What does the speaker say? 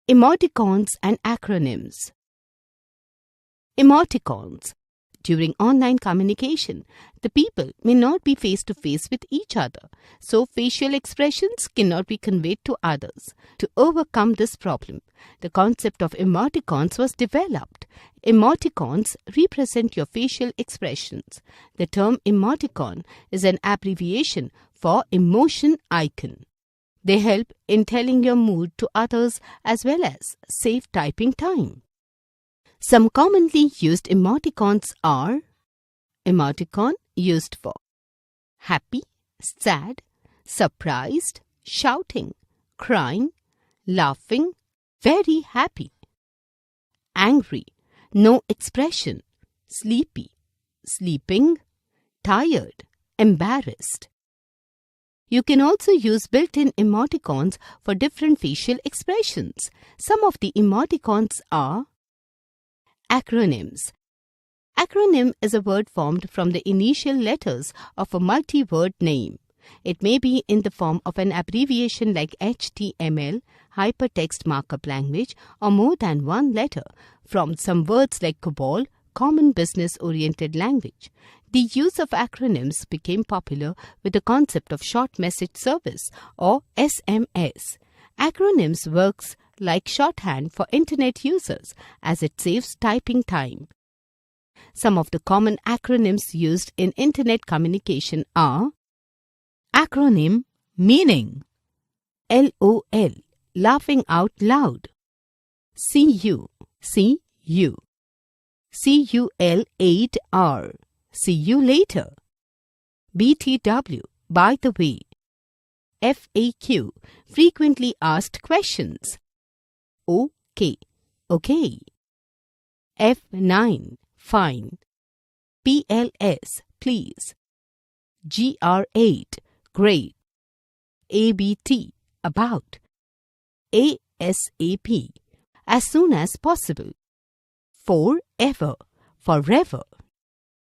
Emoticons and acronyms. Emoticons. During online communication, the people may not be face-to-face with each other, so facial expressions cannot be conveyed to others. To overcome this problem, the concept of emoticons was developed. Emoticons represent your facial expressions. The term emoticon is an abbreviation for emotion icon. They help in telling your mood to others as well as save typing time. Some commonly used emoticons are emoticon used for happy, sad, surprised, shouting, crying, laughing, very happy, angry, no expression, sleepy, sleeping, tired, embarrassed. You can also use built-in emoticons for different facial expressions. Some of the emoticons are acronyms. Acronym is a word formed from the initial letters of a multi-word name. It may be in the form of an abbreviation like HTML, Hypertext Markup Language, or more than one letter from some words like COBOL, Common Business-Oriented Language. The use of acronyms became popular with the concept of Short Message Service or SMS. Acronyms works like shorthand for Internet users as it saves typing time. Some of the common acronyms used in Internet communication are acronym meaning LOL, laughing out loud, CU, CUL8R, see you later, BTW, by the way, FAQ, frequently asked questions, OK, F9, fine, PLS, please, GR8, great, ABT, about, ASAP, as soon as possible, forever, forever,